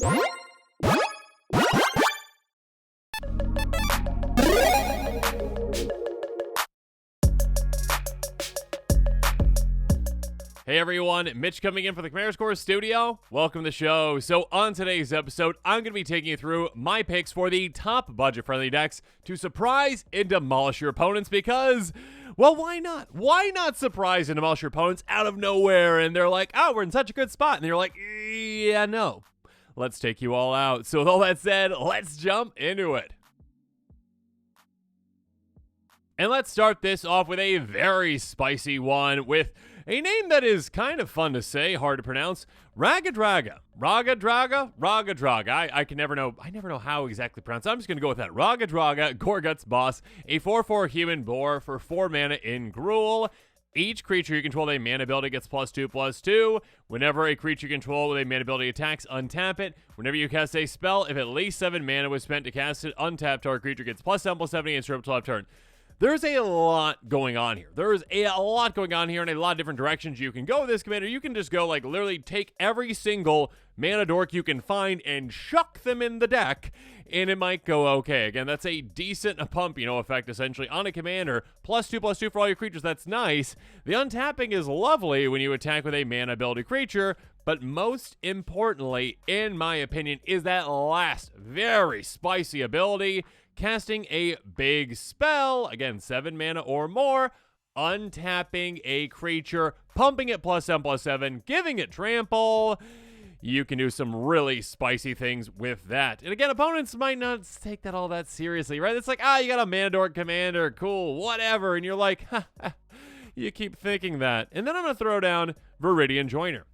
Hey everyone, Mitch coming in for the Commander Score Studio. Welcome to the show. So on today's episode, I'm going to be taking you through my picks for the top budget-friendly decks to surprise and demolish your opponents because, well, why not? Why not surprise and demolish your opponents out of nowhere? And they're like, oh, we're in such a good spot. And you're like, yeah, no. Let's take you all out. So with all that said, let's jump into it. And let's start this off with a very spicy one with a name that is kind of fun to say, hard to pronounce. Raggadragga. Raggadragga. I never know how exactly to pronounce it. I'm just going to go with that. Raggadragga, Gorgut's Boss, a 4/4 human boar for 4 mana in Gruul. Each creature you control with a mana ability gets +2/+2. Whenever a creature you control with a mana ability attacks, untap it. Whenever you cast a spell, if at least 7 mana was spent to cast it, untap target creature gets +7/+7 against your top turn. There's a lot going on here. There's a lot going on here and a lot of different directions you can go with this commander. You can just go, like, literally take every single mana dork you can find and chuck them in the deck, and it might go okay. Again, that's a decent pump, effect, essentially, on a commander. +2/+2 for all your creatures. That's nice. The untapping is lovely when you attack with a mana ability creature, but most importantly, in my opinion, is that last very spicy ability. Casting a big spell, again, 7 mana or more, untapping a creature, pumping it +7/+7, giving it trample. You can do some really spicy things with that. And again, opponents might not take that all that seriously, right? It's like, you got a mana dork commander, cool, whatever. And you're like, you keep thinking that. And then I'm going to throw down Viridian Joiner.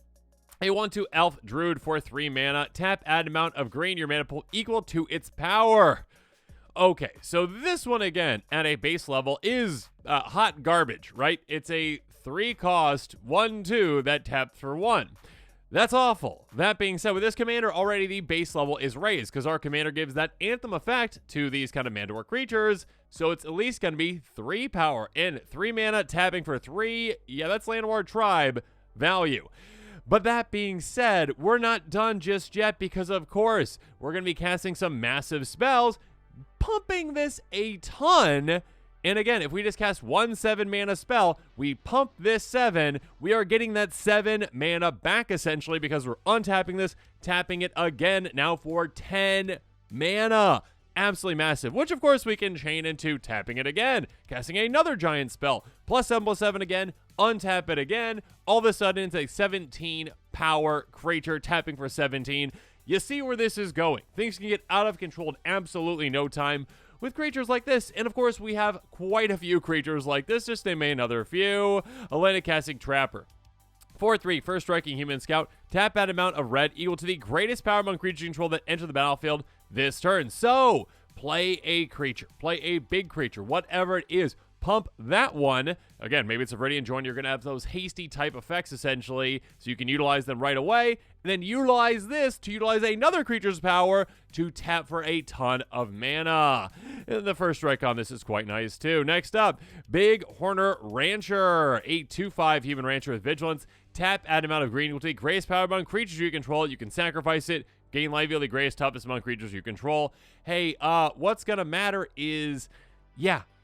A 1/2 elf druid for 3 mana. Tap, add amount of green, your mana pool equal to its power. Okay, so this one, again, at a base level is hot garbage, right? It's a 3-cost 1/2 that taps for 1. That's awful. That being said, with this commander, already the base level is raised because our commander gives that Anthem effect to these kind of Mandor creatures, so it's at least going to be 3 power and 3 mana tapping for 3. Yeah, that's Landward Tribe value. But that being said, we're not done just yet because, of course, we're going to be casting some massive spells, pumping this a ton. And again, if we just cast 1 7-mana spell, we pump this 7, we are getting that 7 mana back essentially because we're untapping this, tapping it again now for 10 mana. Absolutely massive, which of course we can chain into tapping it again, casting another giant spell, +7/+7 again, untap it again. All of a sudden it's a 17 power creature tapping for 17. You see where this is going. Things can get out of control in absolutely no time with creatures like this. And of course, we have quite a few creatures like this. Just name another few. Atlantic Casting Trapper. 4/3, first striking human scout. Tap that amount of red equal to the greatest power among creatures you control that enter the battlefield this turn. So, play a creature. Play a big creature. Whatever it is. Pump that one. Again, maybe it's a Viridian Joiner. You're going to have those hasty type effects, essentially, so you can utilize them right away. And then utilize this to utilize another creature's power to tap for a ton of mana. And the first strike on this is quite nice, too. Next up, Big Horner Rancher. 8/2/5 human rancher with vigilance. Tap, add amount of green equal to the greatest power among creatures you control. You can sacrifice it. Gain life equal to the greatest toughest among creatures you control. Hey, what's going to matter is,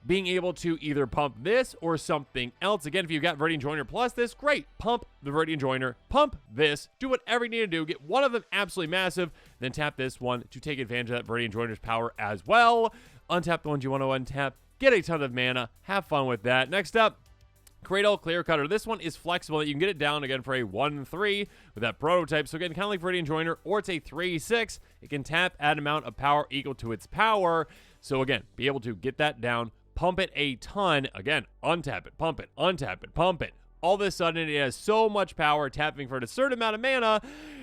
being able to either pump this or something else. Again, if you've got Viridian Joiner plus this, great. Pump the Viridian Joiner, pump this, do whatever you need to do. Get one of them absolutely massive, then tap this one to take advantage of that Viridian Joiner's power as well. Untap the ones you want to untap, get a ton of mana, have fun with that. Next up, Cradle Clear Cutter. This one is flexible. You can get it down again for a 1/3 with that prototype. So again, kind of like Viridian Joiner, or it's a 3/6. It can tap, add amount of power equal to its power. So again, be able to get that down, pump it a ton. Again, untap it, pump it, untap it, pump it. All of a sudden, it has so much power, tapping for a certain amount of mana,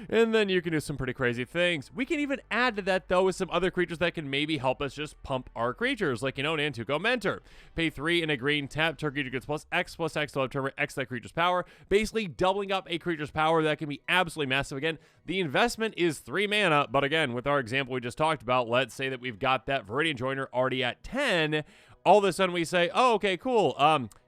and then you can do some pretty crazy things. We can even add to that, though, with some other creatures that can maybe help us just pump our creatures, like, Nantuko Mentor. Pay 3 and a green, tap, target creature gets +X to determine X that creature's power, basically doubling up a creature's power. That can be absolutely massive. Again, the investment is 3 mana, but again, with our example we just talked about, let's say that we've got that Viridian Joiner already at 10, all of a sudden we say, oh, okay, cool.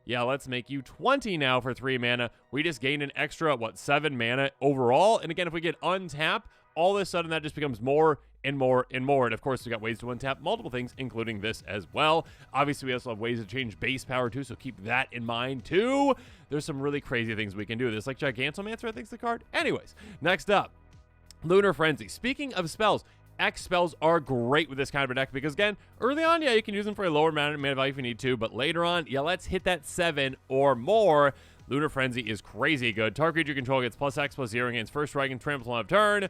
Yeah, let's make you 20 now for 3 mana. We just gained an extra, 7 mana overall. And again, if we get untap, all of a sudden that just becomes more and more and more. And of course, we got ways to untap multiple things, including this as well. Obviously, we also have ways to change base power too, so keep that in mind too. There's some really crazy things we can do. There's like Gigantomancer, I think's the card. Anyways, next up, Lunar Frenzy. Speaking of spells, X spells are great with this kind of a deck because, again, early on, yeah, you can use them for a lower mana value if you need to, but later on, yeah, let's hit that 7 or more. Lunar Frenzy is crazy good. Target creature control gets +X/+0 against first strike and trample on a turn.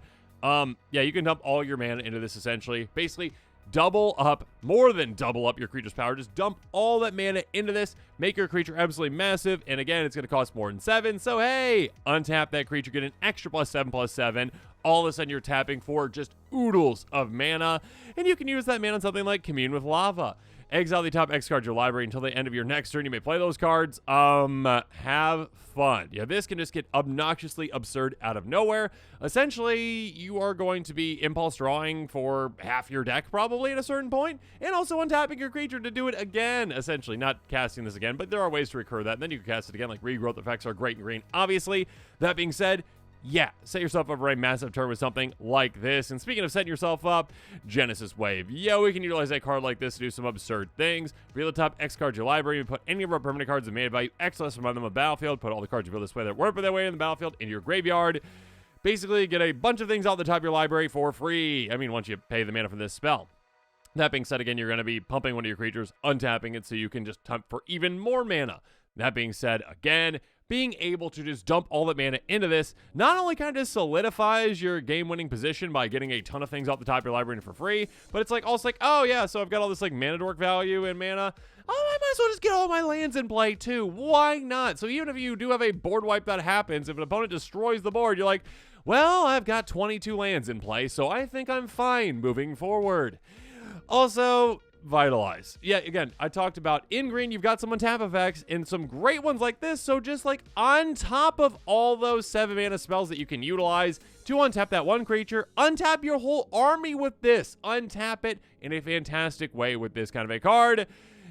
Yeah, you can dump all your mana into this essentially. Basically, double up, more than double up your creature's power. Just dump all that mana into this, make your creature absolutely massive, and again, it's going to cost more than 7. So, hey, untap that creature, get an extra +7/+7. All of a sudden, you're tapping for just oodles of mana, and you can use that mana on something like Commune with Lava. Exile the top X card your library until the end of your next turn. You may play those cards. Have fun. Yeah, this can just get obnoxiously absurd out of nowhere. Essentially, you are going to be impulse drawing for half your deck probably at a certain point, and also untapping your creature to do it again. Essentially, not casting this again, but there are ways to recur that. And then you can cast it again, like regrowth effects are great in green. Obviously, that being said, yeah, set yourself up for a massive turn with something like this. And speaking of setting yourself up, Genesis Wave. Yeah, we can utilize that card like this to do some absurd things. Reveal the top X card your library. You put any of our permanent cards of mana value X less from them on the battlefield. Put all the cards you feel this way that weren't that way in the battlefield into your graveyard. Basically, get a bunch of things out the top of your library for free. I mean, once you pay the mana for this spell. That being said, again, you're going to be pumping one of your creatures, untapping it so you can just pump for even more mana. That being said, again, being able to just dump all that mana into this not only kind of solidifies your game-winning position by getting a ton of things off the top of your library for free, but it's like also like, oh yeah, so I've got all this like mana dork value and mana. Oh, I might as well just get all my lands in play too. Why not? So even if you do have a board wipe that happens, if an opponent destroys the board, you're like, well, I've got 22 lands in play, so I think I'm fine moving forward. Also, Vitalize. Yeah, again, I talked about in green, you've got some untap effects and some great ones like this. So just like on top of all those 7 mana spells that you can utilize to untap that one creature, untap your whole army with this. Untap it in a fantastic way with this kind of a card.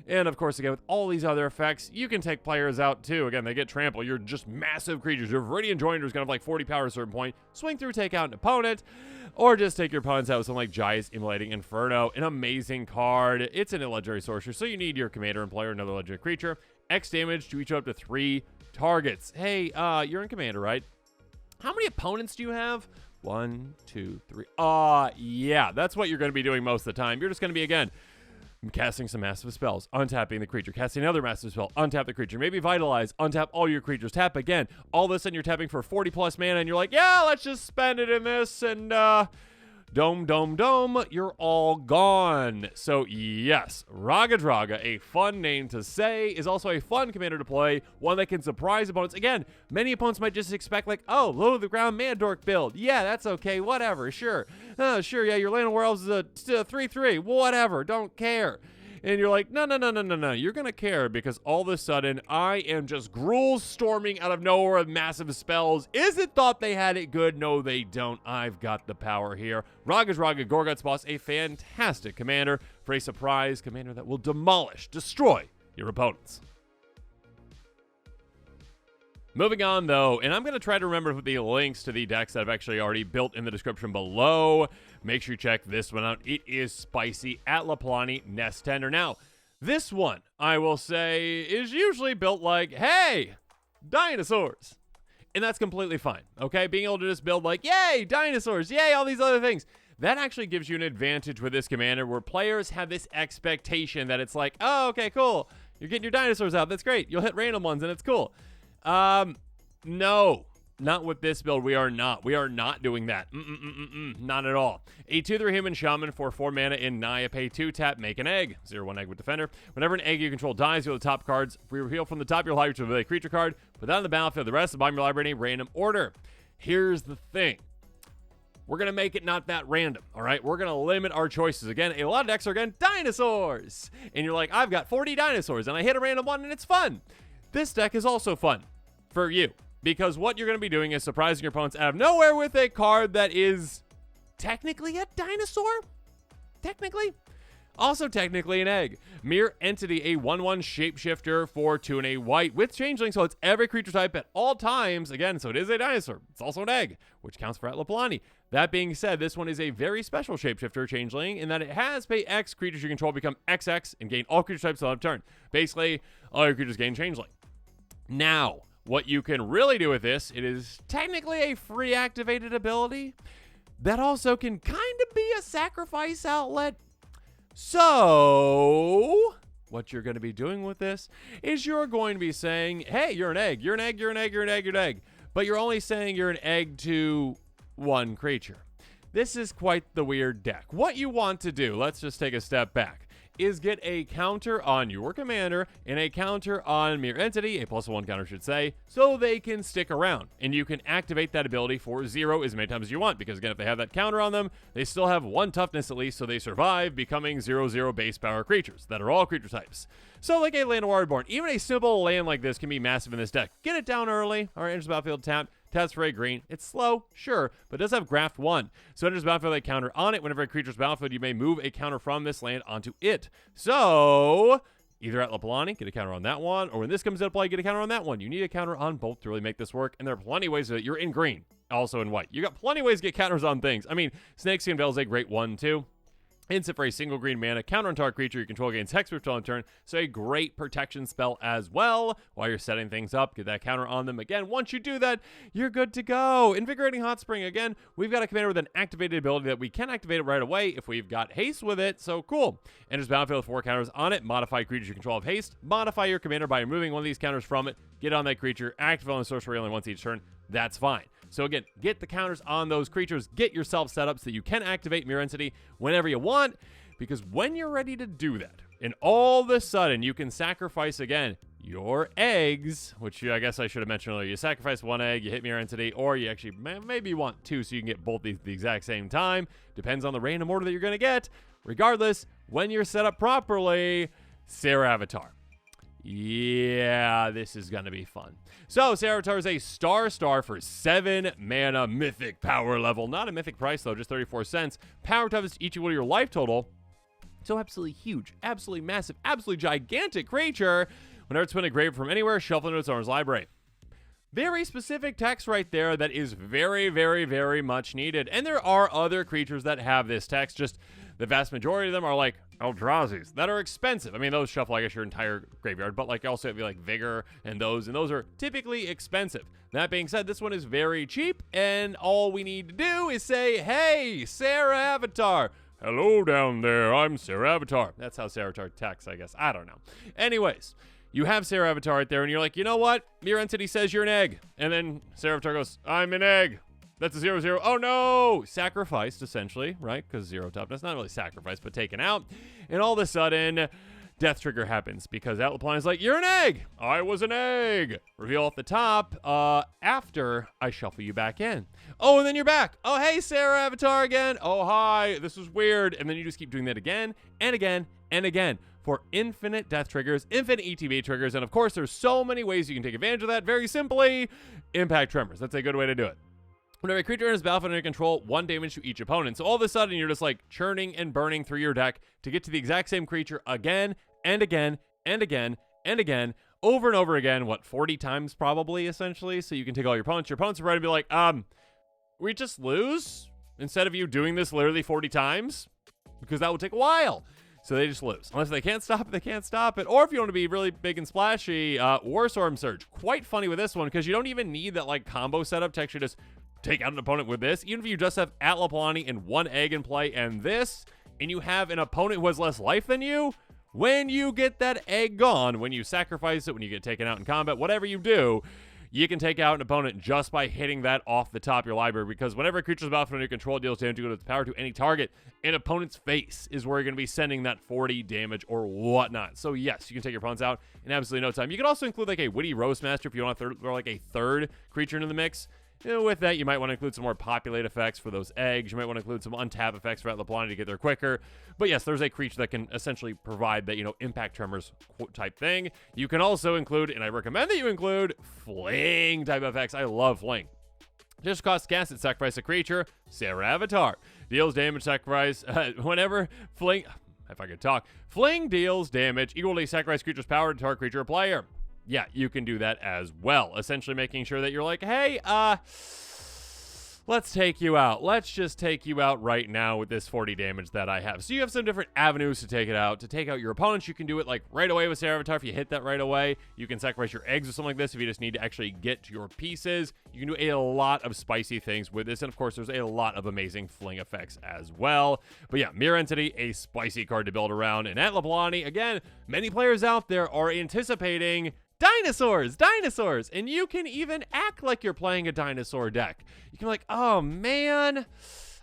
And of course, again, with all these other effects, you can take players out too. Again, they get trample. You're just massive creatures. Your Viridian Joiner is going to have like 40 power at a certain point. Swing through, take out an opponent. Or just take your opponents out with something like Jai's Immolating Inferno. An amazing card. It's an legendary sorcerer, so you need your commander and player, another legendary creature. X damage to each up to 3 targets. Hey, you're in commander, right? How many opponents do you have? 1, 2, 3. Yeah, that's what you're going to be doing most of the time. You're just going to be, again, casting some massive spells, untapping the creature, casting another massive spell, untap the creature, maybe Vitalize, untap all your creatures, tap again. All of a sudden you're tapping for 40 plus mana and you're like, yeah, let's just spend it in this and dome, you're all gone. So yes, Raggadragga, a fun name to say, is also a fun commander to play, one that can surprise opponents. Again, many opponents might just expect like, oh, low to the ground Mandork build. Yeah, that's okay, whatever, sure. Sure, yeah, your Land of Werewolves is a 3/3, whatever, don't care. And you're like, no, you're going to care because all of a sudden I am just Gruul storming out of nowhere with massive spells. Is it thought they had it good? No, they don't. I've got the power here. Raggadragga, Gorguts Boss, a fantastic commander for a surprise commander that will demolish, destroy your opponents. Moving on, though, and I'm going to try to remember to put the links to the decks that I've actually already built in the description below. Make sure you check this one out. It is spicy. Atla Palani Nest Tender. Now, this one, I will say, is usually built like, hey, dinosaurs. And that's completely fine, okay? Being able to just build like, yay, dinosaurs, yay, all these other things. That actually gives you an advantage with this commander where players have this expectation that it's like, oh, okay, cool. You're getting your dinosaurs out. That's great. You'll hit random ones, and it's cool. No, not with this build. We are not doing that. Not at all. A 2/3 human shaman for 4 mana in Naya. Pay 2, tap, make an egg. 0/1 egg with defender. Whenever an egg you control dies, you have the top cards. Reveal from the top of your library to a creature card. Put that on the battlefield. The rest of the bottom of your library in a random order. Here's the thing. We're going to make it not that random, all right? We're going to limit our choices. Again, a lot of decks are, again, dinosaurs. And you're like, I've got 40 dinosaurs, and I hit a random one, and it's fun. This deck is also fun for you because what you're going to be doing is surprising your opponents out of nowhere with a card that is technically a dinosaur. Technically. Also technically an egg. Mere Entity, a 1/1 shapeshifter for 2 and a white with changeling, so it's every creature type at all times. Again, so it is a dinosaur. It's also an egg, which counts for Atla Palani. That being said, this one is a very special shapeshifter changeling in that it has pay X, creatures you control become XX and gain all creature types on a turn. Basically, all your creatures gain changeling. Now, what you can really do with this, it is technically a free activated ability that also can kind of be a sacrifice outlet. So, what you're going to be doing with this is you're going to be saying, hey, you're an egg, you're an egg, you're an egg, you're an egg, you're an egg. But you're only saying you're an egg to one creature. This is quite the weird deck. What you want to do, let's just take a step back, is get a counter on your commander and a counter on Mere Entity, a +1 counter should say, so they can stick around. And you can activate that ability for 0 as many times as you want, because again, if they have that counter on them, they still have 1 toughness at least, so they survive, becoming 0/0 base power creatures that are all creature types. So like a Land of Waterborne, even a simple land like this can be massive in this deck. Get it down early, or enters the battlefield tap, taps for a green. It's slow, sure, but it does have Garth 1. So enters the battlefield, a counter on it. Whenever a creature's battlefield, you may move a counter from this land onto it. So either Atla Palani, get a counter on that one, or when this comes into play, get a counter on that one. You need a counter on both to really make this work, and there are plenty of ways that you're in green, also in white. You got plenty of ways to get counters on things. I mean, Snakeskin Veil is a great one, too. Instant for a single green mana, counter on target creature you control gains hexproof on turn, so a great protection spell as well. While you're setting things up, get that counter on them again. Once you do that, you're good to go. Invigorating Hot Spring, again, we've got a commander with an activated ability that we can activate it right away if we've got haste with it, so cool. Enters battlefield with 4 counters on it, modify creatures you control of haste, modify your commander by removing one of these counters from it, get on that creature, activate on the sorcery only once each turn, that's fine. So again, get the counters on those creatures, get yourself set up so that you can activate Mere Entity whenever you want, because when you're ready to do that, and all of a sudden you can sacrifice again your eggs, which I guess I should have mentioned earlier. You sacrifice 1 egg, you hit Mere Entity, or you actually maybe want 2 so you can get both these at the exact same time. Depends on the random order that you're going to get. Regardless, when you're set up properly, Serra Avatar. Yeah, this is going to be fun. So, Serra Avatar is a star for 7 mana mythic power level. Not a mythic price, though, just 34 cents. Power toughest each equal to your life total. So absolutely huge, absolutely massive, absolutely gigantic creature. Whenever it's been a grave from anywhere, shuffle into its owner's library. Very specific text right there that is very, very, very much needed. And there are other creatures that have this text, just the vast majority of them are like Eldrazi's that are expensive. I mean, those shuffle, I guess, your entire graveyard, but like also have like Vigor and those are typically expensive. That being said, this one is very cheap, and all we need to do is say, hey, Serra Avatar. Hello down there, I'm Serra Avatar. That's how Serra Avatar texts, I guess. I don't know. Anyways, you have Serra Avatar right there, and you're like, you know what? Mere Entity says you're an egg. And then Serra Avatar goes, I'm an egg. That's a 0/0. Oh, no! Sacrificed, essentially, right? Because 0 toughness. Not really sacrificed, but taken out. And all of a sudden, death trigger happens because Atla Palani is like, you're an egg. I was an egg. Reveal at the top after I shuffle you back in. Oh, and then you're back. Oh, hey, Serra Avatar again. Oh, hi. This was weird. And then you just keep doing that again and again and again for infinite death triggers, infinite ETB triggers. And of course, there's so many ways you can take advantage of that. Very simply, impact tremors. That's a good way to do it. Whenever a creature enters battlefield under your control, 1 damage to each opponent. So all of a sudden, you're just like churning and burning through your deck to get to the exact same creature again and again and again and again, over and over again, 40 times probably, essentially, so you can take all your opponents. Your opponents are ready to be like, we just lose instead of you doing this literally 40 times? Because that would take a while. So they just lose. Unless they can't stop it, they can't stop it. Or if you want to be really big and splashy, Warstorm Surge. Quite funny with this one, because you don't even need that like combo setup to actually just take out an opponent with this. Even if you just have Atla Palani and 1 egg in play and this, and you have an opponent who has less life than you, when you get that egg gone, when you sacrifice it, when you get taken out in combat, whatever you do, you can take out an opponent just by hitting that off the top of your library, because whenever a creature's battlefield under your control, deals damage equal to its power to any target, an opponent's face is where you're going to be sending that 40 damage or whatnot. So yes, you can take your opponents out in absolutely no time. You can also include like a Witty Roastmaster if you want to throw like a 3rd creature into the mix. With that, you might want to include some more populate effects for those eggs. You might want to include some untap effects for Atla Palani to get there quicker. But yes, there's a creature that can essentially provide that, impact tremors type thing. You can also include, and I recommend that you include, fling type effects. I love fling. Just cost cast it, sacrifice a creature, Serra Avatar. Deals damage, sacrifice. Whenever fling... if I could talk. Fling deals damage equal to sacrifice creature's power to target creature or player. Yeah, you can do that as well. Essentially making sure that you're like, hey, let's take you out. Let's just take you out right now with this 40 damage that I have. So you have some different avenues to take it out. To take out your opponents, you can do it like right away with Sarah Avatar. If you hit that right away, you can sacrifice your eggs or something like this if you just need to actually get to your pieces. You can do a lot of spicy things with this. And of course, there's a lot of amazing fling effects as well. But yeah, Mirror Entity, a spicy card to build around. And Atla Palani, again, many players out there are anticipating dinosaurs, and you can even act like you're playing a dinosaur deck. You can be like, oh man,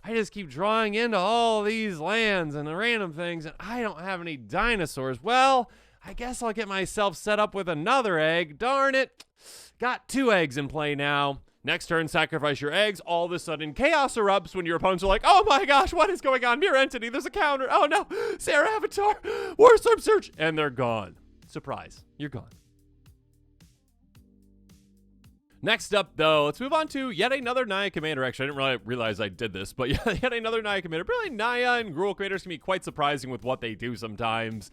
I just keep drawing into all these lands and the random things, and I don't have any dinosaurs. Well, I guess I'll get myself set up with another egg. Darn it. Got 2 eggs in play now. Next turn, sacrifice your eggs. All of a sudden, chaos erupts when your opponents are like, oh my gosh, what is going on? Mirror Entity, there's a counter. Oh no, Sarah Avatar, Warstorm Search, and they're gone. Surprise, you're gone. Next up, though, let's move on to yet another Naya commander. Actually, I didn't really realize I did this, but yet another Naya commander. Really, Naya and Gruul creators can be quite surprising with what they do sometimes.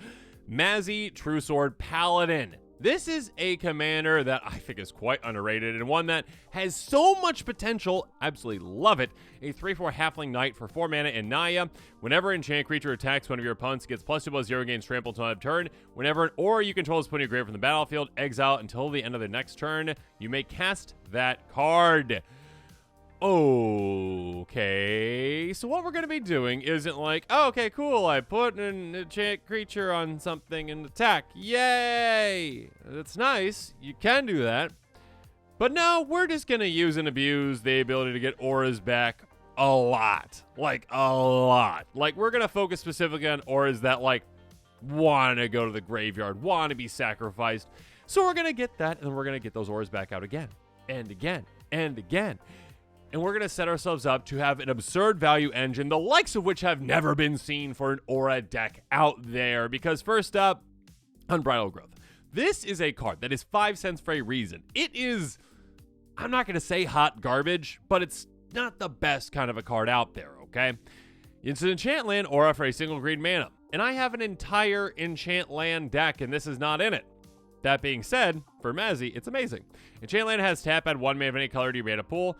Mazzy, True Sword, Paladin. This is a commander that I think is quite underrated and one that has so much potential. Absolutely love it. A 3/4 Halfling Knight for 4 mana in Naya. Whenever an enchanted creature attacks one of your opponents, gets +2/+0, gains trample until end of turn. Whenever an aura you control is put in your grave from the battlefield, exile until the end of the next turn. You may cast that card. Okay, so what we're going to be doing isn't like, oh, okay, cool, I put an enchant creature on something and attack. Yay! That's nice. You can do that. But no, we're just going to use and abuse the ability to get auras back a lot. Like, a lot. Like, we're going to focus specifically on auras that, like, want to go to the graveyard, want to be sacrificed. So we're going to get that, and we're going to get those auras back out again, and again, and again. And we're going to set ourselves up to have an absurd value engine, the likes of which have never been seen for an aura deck out there. Because first up, Unbridled Growth. This is a card that is 5 cents for a reason. It is, I'm not going to say hot garbage, but it's not the best kind of a card out there, okay? It's an enchant land aura for a single green mana. And I have an entire enchant land deck, and this is not in it. That being said, for Mazzy, it's amazing. Enchant land has tap, add 1 mana of any color to your mana pool.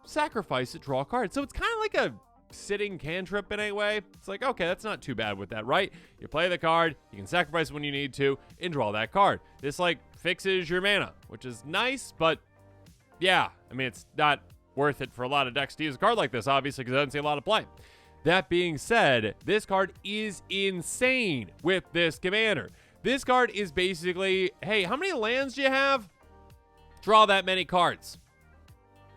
Sacrifice it, draw a card. So it's kind of like a sitting cantrip in a way. It's like, okay, that's not too bad with that, right? You play the card, you can sacrifice when you need to, and draw that card. This, like, fixes your mana, which is nice, but yeah, I mean, it's not worth it for a lot of decks to use a card like this, obviously, because I don't see a lot of play. That being said, this card is insane with this commander. This card is basically, hey, how many lands do you have? Draw that many cards.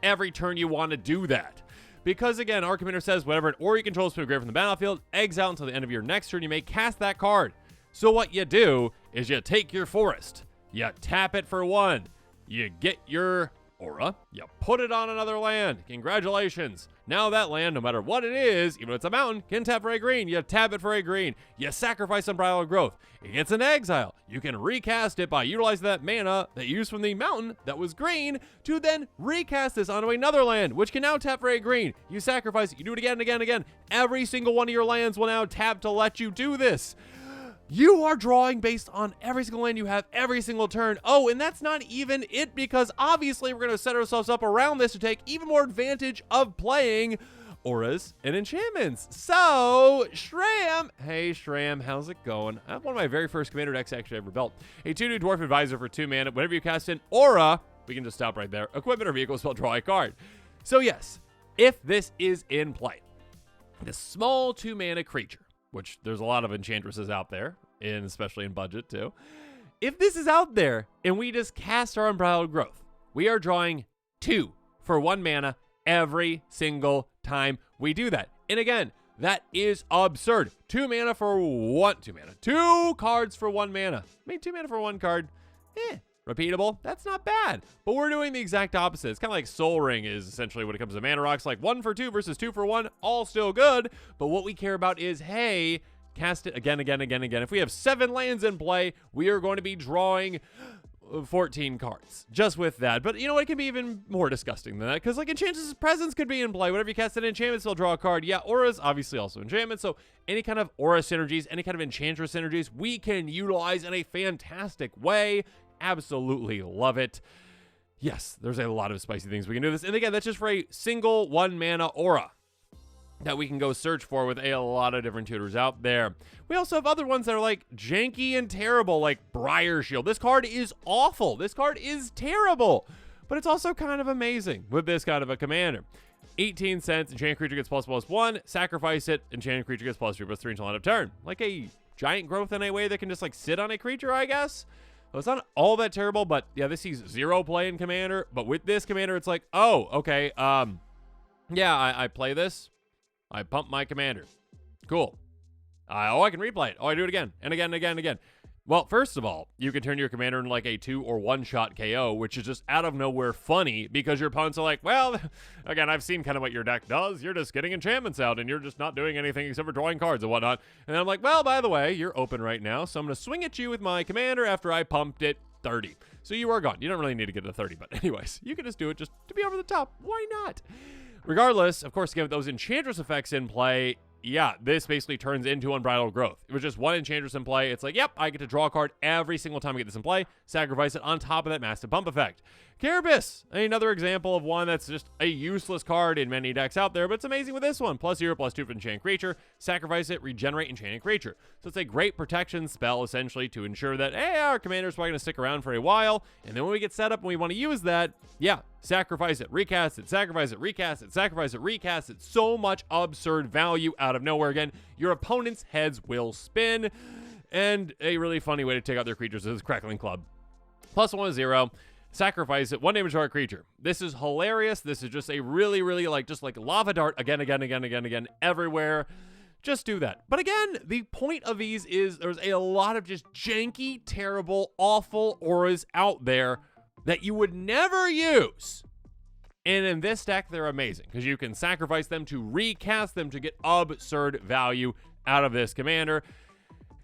Every turn you want to do that. Because again, our commander says whenever an aura you control is put in grave from the battlefield, exile until the end of your next turn, you may cast that card. So what you do is you take your forest, you tap it for 1, you get your aura, you put it on another land. Congratulations. Now that land, no matter what it is, even if it's a mountain, can tap for a green. You tap it for a green. You sacrifice Unbridled Growth. It gets an exile. You can recast it by utilizing that mana that you used from the mountain that was green to then recast this onto another land, which can now tap for a green. You sacrifice it. You do it again and again and again. Every single one of your lands will now tap to let you do this. You are drawing based on every single land you have every single turn. Oh, and that's not even it, because obviously we're going to set ourselves up around this to take even more advantage of playing auras and enchantments. So, Shram. Hey, Shram, how's it going? I have one of my very first commander decks actually ever built. A 2/2 Dwarf Advisor for 2 mana. Whenever you cast an aura, we can just stop right there. Equipment or vehicle spell, draw a card. So yes, if this is in play, the small 2 mana creature, which there's a lot of enchantresses out there, and especially in budget too. If this is out there and we just cast our Unbridled Growth, we are drawing 2 for 1 mana every single time we do that. And again, that is absurd. 2 mana for 1, 2 mana. 2 cards for 1 mana. I mean, 2 mana for 1 card. Repeatable. That's not bad. But we're doing the exact opposite. It's kind of like Soul Ring is essentially when it comes to mana rocks, like 1 for 2 versus 2 for 1, all still good. But what we care about is, hey, cast it again, again, again, again. If we have 7 lands in play, we are going to be drawing 14 cards just with that. But you know what? It can be even more disgusting than that, because like Enchantress's Presence could be in play. Whenever you cast an enchantment, still draw a card. Yeah, auras obviously also enchantment. So any kind of aura synergies, any kind of Enchantress synergies, we can utilize in a fantastic way. Absolutely love it. Yes, there's a lot of spicy things we can do this. And again, that's just for a single 1 mana aura that we can go search for with a lot of different tutors out there. We also have other ones that are like janky and terrible, like Briar Shield. This card is awful. This card is terrible, but it's also kind of amazing with this kind of a commander. 18 cents, enchanted creature gets ++1, sacrifice it, enchanted creature gets +3/+3 until end of turn. Like a giant growth in a way that can just like sit on a creature, I guess. Well, it's not all that terrible, but yeah, this sees 0 play in commander. But with this commander, it's like, oh, okay, yeah, I play this. I pump my commander. Cool. I can replay it. Oh, I do it again and again and again and again. Well, first of all, you can turn your commander into like a 2 or 1-shot KO, which is just out of nowhere funny because your opponents are like, well, again, I've seen kind of what your deck does. You're just getting enchantments out and you're just not doing anything except for drawing cards and whatnot. And then I'm like, well, by the way, you're open right now, so I'm going to swing at you with my commander after I pumped it 30. So you are gone. You don't really need to get to 30, but anyways, you can just do it just to be over the top. Why not? Regardless, of course, again, with those Enchantress effects in play, yeah, this basically turns into Unbridled Growth. It was just 1 Enchantress in play. It's like, yep, I get to draw a card every single time I get this in play, sacrifice it on top of that massive pump effect. Carapace, another example of one that's just a useless card in many decks out there, but it's amazing with this one. +0/+2 for enchanted creature, sacrifice it, regenerate enchanted creature. So it's a great protection spell, essentially, to ensure that, hey, our commander's probably going to stick around for a while, and then when we get set up and we want to use that, yeah, sacrifice it, recast it, sacrifice it, recast it, sacrifice it, recast it. So much absurd value out of nowhere. Again, your opponent's heads will spin, and a really funny way to take out their creatures is Crackling Club. +1/0. Sacrifice it, 1 damage to our creature. This is hilarious. This is just a really, really just like lava dart again, everywhere. Just do that. But again, the point of these is there's a lot of just janky, terrible, awful auras out there that you would never use. And in this deck, they're amazing because you can sacrifice them to recast them to get absurd value out of this commander.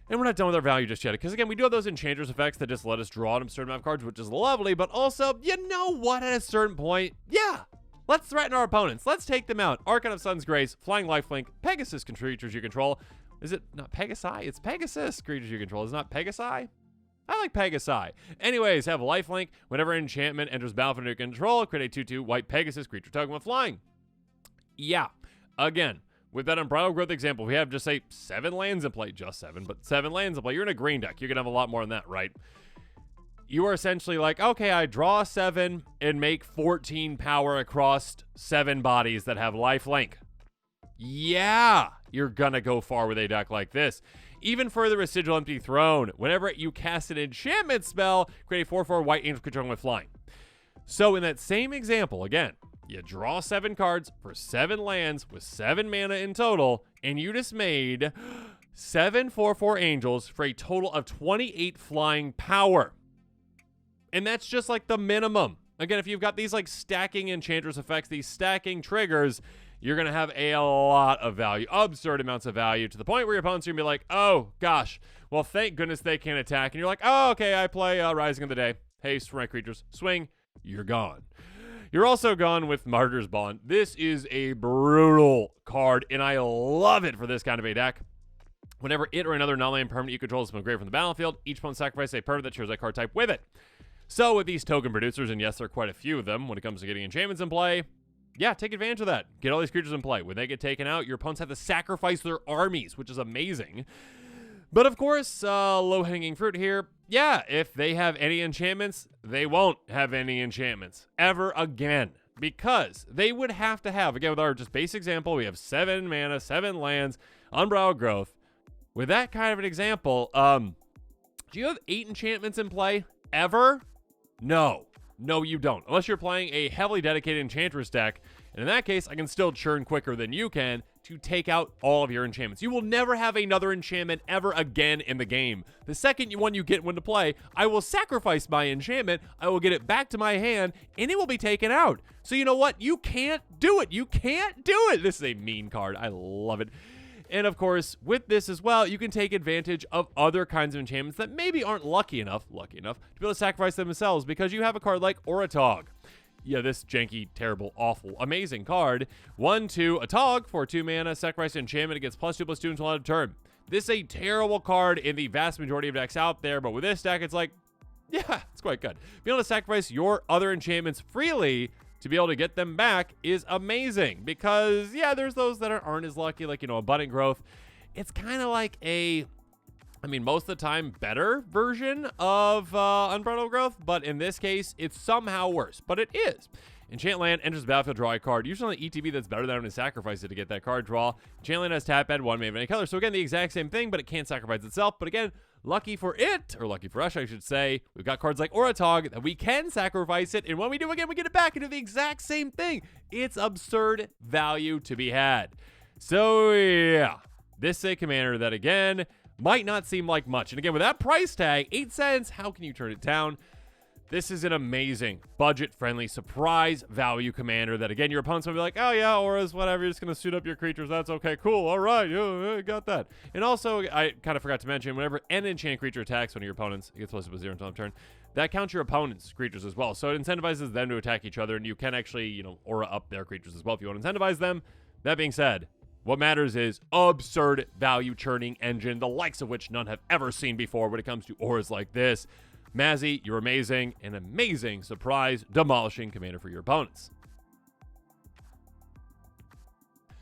And we're not done with our value just yet, because again, we do have those Enchantress effects that just let us draw an absurd amount of cards, which is lovely, but also, you know what, at a certain point, yeah, let's threaten our opponents. Let's take them out. Archon of Sun's Grace, Flying Lifelink, Pegasus creatures you control. Is it not Pegasi? It's Pegasus creatures you control. It's not Pegasi? I like Pegasi. Anyways, have lifelink. Whenever enchantment enters battlefield under control, create a 2/2 white Pegasus creature token with flying. Yeah, again, with that Unbridled Growth example, we have just say 7 lands in play, just 7, but 7 lands in play. You're in a green deck. You're going to have a lot more than that, right? You are essentially like, okay, I draw 7 and make 14 power across 7 bodies that have lifelink. Yeah, you're going to go far with a deck like this. Even further, Residual Empty Throne. Whenever you cast an enchantment spell, create a 4/4 white angel creature with flying. So in that same example, again, you draw 7 cards for 7 lands with 7 mana in total, and you just made 7 4/4 angels for a total of 28 flying power. And that's just like the minimum. Again, if you've got these like stacking Enchantress effects, these stacking triggers, you're going to have a lot of value, absurd amounts of value, to the point where your opponent's going to be like, oh, gosh, well, thank goodness they can't attack. And you're like, oh, okay, I play Rising of the Day. Haste for my creatures. Swing. You're gone. You're also gone with Martyr's Bond. This is a brutal card, and I love it for this kind of a deck. Whenever it or another non-land permanent you control is graved from the battlefield, each opponent sacrifices a permanent that shares that card type with it. So with these token producers, and yes, there are quite a few of them when it comes to getting enchantments in play, yeah, take advantage of that. Get all these creatures in play. When they get taken out, your opponents have to sacrifice their armies, which is amazing. But of course, low-hanging fruit here, yeah, if they have any enchantments, they won't have any enchantments ever again, because they would have to have, again, with our just base example, we have 7 mana, 7 lands, Unbridled Growth. With that kind of an example, do you have 8 enchantments in play ever? No. No, you don't. Unless you're playing a heavily dedicated Enchantress deck. And in that case, I can still churn quicker than you can to take out all of your enchantments. You will never have another enchantment ever again in the game. The second one you get one to play, I will sacrifice my enchantment, I will get it back to my hand, and it will be taken out. So you know what? You can't do it. You can't do it. This is a mean card. I love it. And of course, with this as well, you can take advantage of other kinds of enchantments that maybe aren't lucky enough to be able to sacrifice themselves, because you have a card like Oratog. Yeah, this janky, terrible, awful, amazing card. 1/2, a Tog for 2 mana, sacrifice enchantment. It gets +2/+2 until end of turn. This is a terrible card in the vast majority of decks out there, but with this deck, it's like, yeah, it's quite good. Being able to sacrifice your other enchantments freely to be able to get them back is amazing, because, yeah, there's those that aren't as lucky, like, Abundant Growth. It's kind of like most of the time, better version of Unbridled Growth, but in this case, it's somehow worse, but it is. Enchant land, enters the battlefield, draw a card. Usually on the ETB, that's better than having to sacrifice it to get that card draw. Enchant land has tap, add 1 mana of any color. So again, the exact same thing, but it can't sacrifice itself. But again, lucky for it, or lucky for us, I should say, we've got cards like Oratog that we can sacrifice it, and when we do again, we get it back and do the exact same thing. It's absurd value to be had. So yeah, this is a commander that, again, might not seem like much. And again, with that price tag, 8 cents, how can you turn it down? This is an amazing, budget-friendly, surprise value commander that, again, your opponents will be like, oh, yeah, auras, whatever, you're just going to suit up your creatures. That's okay, cool, all right, yeah, got that. And also, I kind of forgot to mention, whenever an enchanted creature attacks one of your opponents, it gets +0 until end of turn, that counts your opponent's creatures as well. So it incentivizes them to attack each other, and you can actually, aura up their creatures as well if you want to incentivize them. That being said, what matters is absurd value churning engine, the likes of which none have ever seen before when it comes to auras like this. Mazzy, you're amazing, an amazing surprise demolishing commander for your opponents.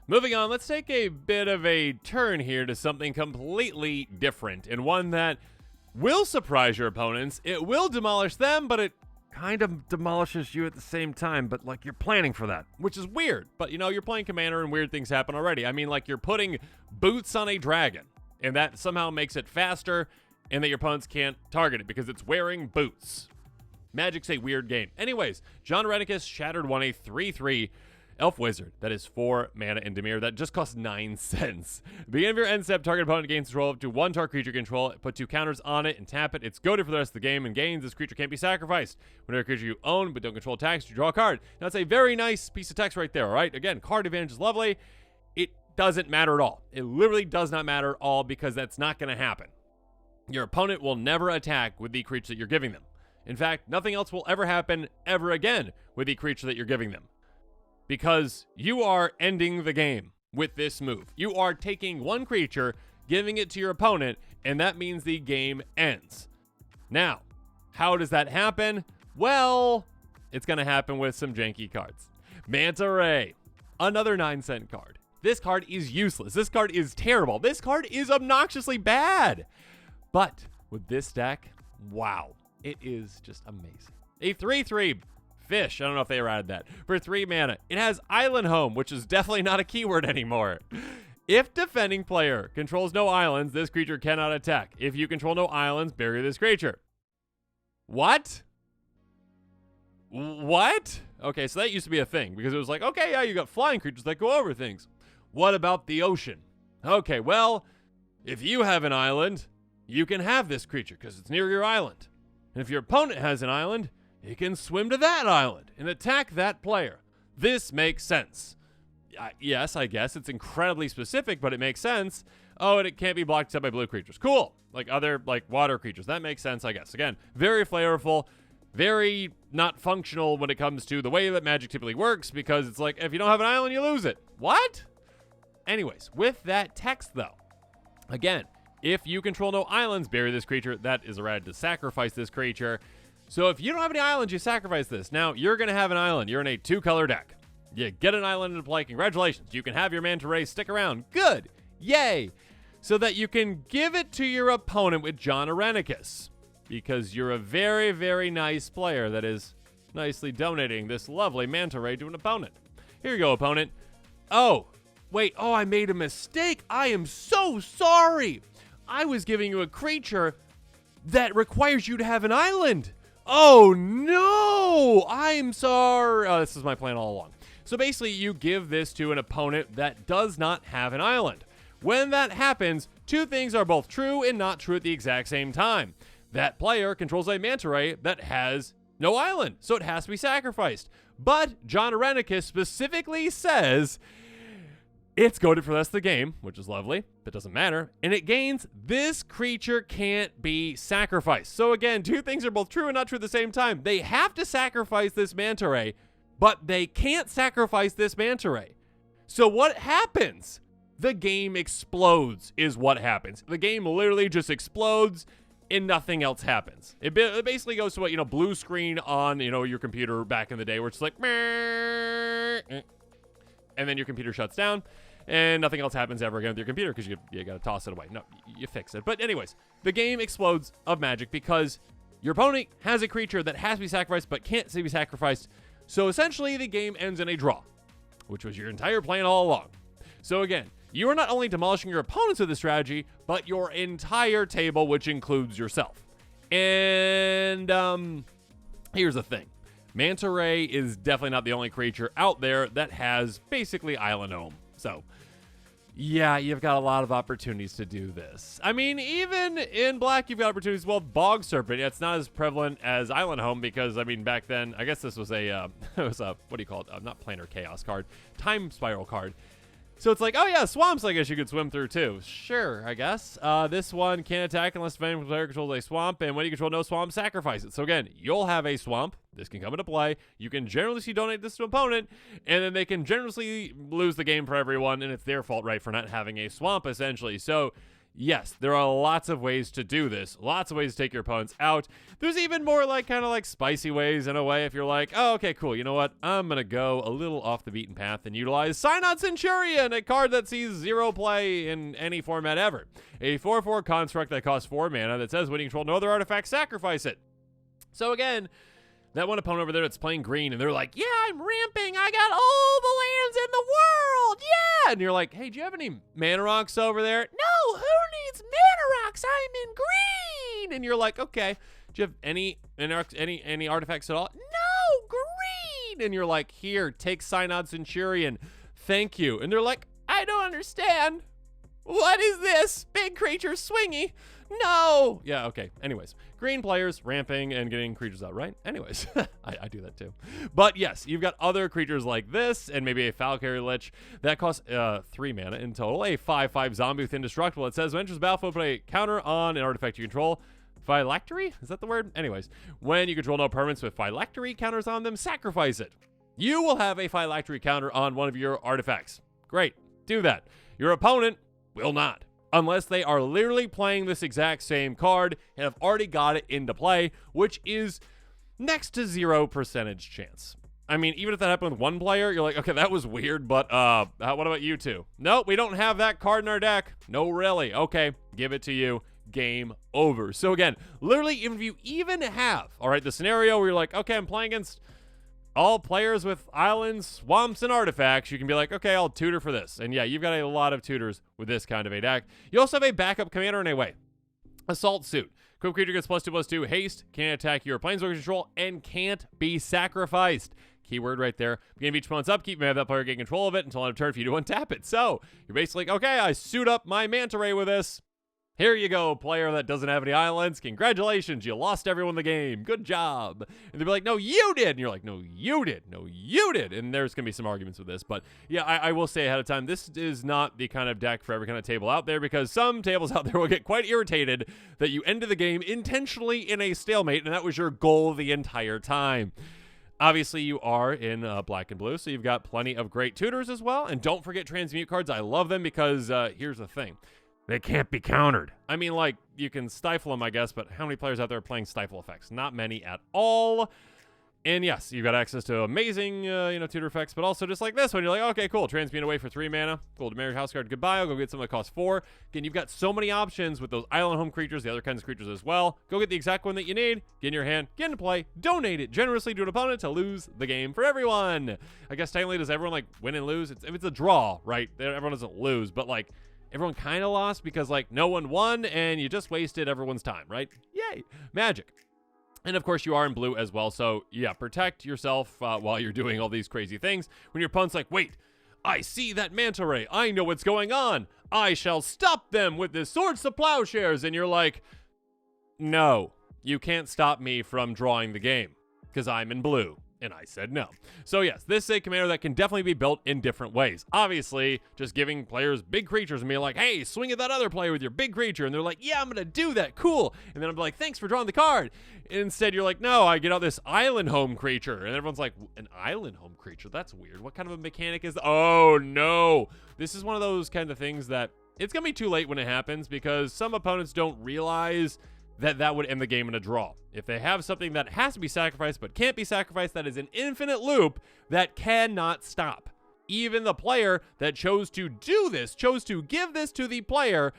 Moving on, let's take a bit of a turn here to something completely different, and one that will surprise your opponents. It will demolish them, but it kind of demolishes you at the same time, but like you're planning for that, which is weird. But you're playing commander and weird things happen already. I mean, like you're putting boots on a dragon, and that somehow makes it faster, and that your opponents can't target it because it's wearing boots. Magic's a weird game. Anyways, Jon Irenicus, Shattered One, a 3/3 Elf Wizard. That is 4 mana in Dimir. That just costs 9 cents. Beginning of your end step, target opponent gains control up to 1 target creature control. Put 2 counters on it and tap it. It's goaded for the rest of the game and gains. This creature can't be sacrificed. Whenever a creature you own but don't control attacks, you draw a card. Now, that's a very nice piece of text right there, all right? Again, card advantage is lovely. It doesn't matter at all. It literally does not matter at all, because that's not going to happen. Your opponent will never attack with the creature that you're giving them. In fact, nothing else will ever happen ever again with the creature that you're giving them, because you are ending the game with this move. You are taking one creature, giving it to your opponent, and that means the game ends. Now, how does that happen? Well, it's going to happen with some janky cards. Manta Ray, another 9-cent card. This card is useless. This card is terrible. This card is obnoxiously bad. But with this deck, wow, it is just amazing. A 3/3 fish. I don't know if they ever added that. For 3 mana. It has Island Home, which is definitely not a keyword anymore. If defending player controls no islands, this creature cannot attack. If you control no islands, bury this creature. What? What? Okay, so that used to be a thing, because it was like, okay, yeah, you got flying creatures that go over things. What about the ocean? Okay, well, if you have an island, you can have this creature because it's near your island. And if your opponent has an island, he can swim to that island and attack that player. This makes sense. Yes, I guess it's incredibly specific, but it makes sense. Oh, and it can't be blocked except by blue creatures. Cool. Like other water creatures. That makes sense, I guess. Again, very flavorful, very not functional when it comes to the way that Magic typically works, because it's like, if you don't have an island, you lose it. What? Anyways, with that text, though, again, if you control no islands, bury this creature. That is a rat to sacrifice this creature. So if you don't have any islands, you sacrifice this. Now, you're going to have an island. You're in a 2-color deck. You get an island into play. Congratulations. You can have your Manta Ray stick around. Good. Yay. So that you can give it to your opponent with Jon Irenicus, because you're a very, very nice player that is nicely donating this lovely Manta Ray to an opponent. Here you go, opponent. Oh, wait. Oh, I made a mistake. I am so sorry. I was giving you a creature that requires you to have an island. Oh, no. I'm sorry. Oh, this is my plan all along. So basically, you give this to an opponent that does not have an island. When that happens, 2 things are both true and not true at the exact same time. That player controls a Manta Ray that has no island, so it has to be sacrificed. But Jon Irenicus specifically says, It's goaded for the rest of the game, which is lovely. That doesn't matter. And it gains, this creature can't be sacrificed. So again, two things are both true and not true at the same time. They have to sacrifice this manta ray, but they can't sacrifice this manta ray. So what happens? The game explodes is what happens. The game literally just explodes and nothing else happens. It basically goes to what, blue screen on, your computer back in the day where it's like, meh, and then your computer shuts down and nothing else happens ever again with your computer because you got to toss it away. No, you fix it. But anyways, the game explodes of Magic because your opponent has a creature that has to be sacrificed but can't be sacrificed. So essentially the game ends in a draw, which was your entire plan all along. So again, you are not only demolishing your opponents with this strategy, but your entire table, which includes yourself. And here's the thing. Manta Ray is definitely not the only creature out there that has basically Island Home. So, yeah, you've got a lot of opportunities to do this. I mean, even in black, you've got opportunities. Well, Bog Serpent, yeah, it's not as prevalent as Island Home because, I mean, back then, I guess this was a, what do you call it? Not Planar Chaos card, Time Spiral card. So it's like, oh yeah, swamps I guess you could swim through too. Sure, I guess. This one can't attack unless the defending player controls a swamp, and when you control no swamp, sacrifice it. So again, you'll have a swamp. This can come into play. You can generously donate this to an opponent, and then they can generously lose the game for everyone, and it's their fault, right, for not having a swamp, essentially. So yes, there are lots of ways to do this. Lots of ways to take your opponents out. There's even more kind of spicy ways in a way if you're like, oh, okay, cool. You know what? I'm going to go a little off the beaten path and utilize Synod Centurion, a card that sees 0 play in any format ever. A 4/4 construct that costs 4 mana that says when you control no other artifact, sacrifice it. So again, that one opponent over there that's playing green, and they're like, yeah, I'm ramping. I got all the lands in the world. Yeah. And you're like, hey, do you have any mana rocks over there? No, who needs mana rocks? I'm in green. And you're like, okay, do you have any artifacts at all? No, green. And you're like, here, take Synod Centurion. Thank you. And they're like, I don't understand. What is this? Big creature swingy. No. Yeah, okay. Anyways, green players ramping and getting creatures out, right? Anyways, I do that too. But yes, you've got other creatures like this and maybe a Falcary Lich that costs 3 mana in total. A 5/5 zombie with indestructible. It says when enters the battlefield, put a counter on an artifact you control. Phylactery? Is that the word? Anyways, when you control no permanents with Phylactery counters on them, sacrifice it. You will have a Phylactery counter on one of your artifacts. Great. Do that. Your opponent will not, unless they are literally playing this exact same card and have already got it into play, which is next to 0% chance. I mean, even if that happened with one player, you're like, okay, that was weird, but what about you two? Nope, we don't have that card in our deck. No, really. Okay, give it to you. Game over. So again, literally, even if you even have, all right, the scenario where you're like, okay, I'm playing against all players with islands, swamps, and artifacts, you can be like, okay, I'll tutor for this. And yeah, you've got a lot of tutors with this kind of a deck. You also have a backup commander in a way. Assault Suit. Equipped creature gets +2/+2 haste, can't attack your planeswalker control, and can't be sacrificed. Keyword right there. Beginning of each opponent's upkeep, you may have that player gain control of it until end of turn for you to untap it. So you're basically like, okay, I suit up my Manta Ray with this. Here you go, player that doesn't have any islands. Congratulations, you lost everyone in the game. Good job. And they'll be like, no, you did. And you're like, no, you did. No, you did. And there's going to be some arguments with this. But yeah, I will say ahead of time, this is not the kind of deck for every kind of table out there because some tables out there will get quite irritated that you ended the game intentionally in a stalemate, and that was your goal the entire time. Obviously, you are in black and blue, so you've got plenty of great tutors as well. And don't forget transmute cards. I love them because here's the thing. They can't be countered. I mean, like, you can stifle them, I guess, but how many players out there are playing stifle effects? Not many at all. And yes, you've got access to amazing, tutor effects, but also just like this one, you're like, okay, cool, transmute away for 3 mana. Cool, Demaried House card, goodbye. I'll go get something that costs 4. Again, you've got so many options with those island home creatures, the other kinds of creatures as well. Go get the exact one that you need, get in your hand, get into play, donate it generously to an opponent to lose the game for everyone. I guess technically, does everyone, like, win and lose? If it's a draw, right? Everyone doesn't lose, but, like, everyone kind of lost because, like, no one won and you just wasted everyone's time, right? Yay. Magic. And, of course, you are in blue as well. So, yeah, protect yourself while you're doing all these crazy things. When your opponent's like, wait, I see that Manta Ray. I know what's going on. I shall stop them with this Swords to Plowshares. And you're like, no, you can't stop me from drawing the game because I'm in blue. And I said no. So yes, this is a commander that can definitely be built in different ways. Obviously, just giving players big creatures and being like, hey, swing at that other player with your big creature. And they're like, yeah, I'm going to do that. Cool. And then I'm like, thanks for drawing the card. And instead, you're like, no, I get out this island home creature. And everyone's like, an island home creature? That's weird. What kind of a mechanic is that? Oh, no. This is one of those kind of things that it's going to be too late when it happens because some opponents don't realize that would end the game in a draw. If they have something that has to be sacrificed but can't be sacrificed, that is an infinite loop that cannot stop. Even the player that chose to do this, chose to give this to the player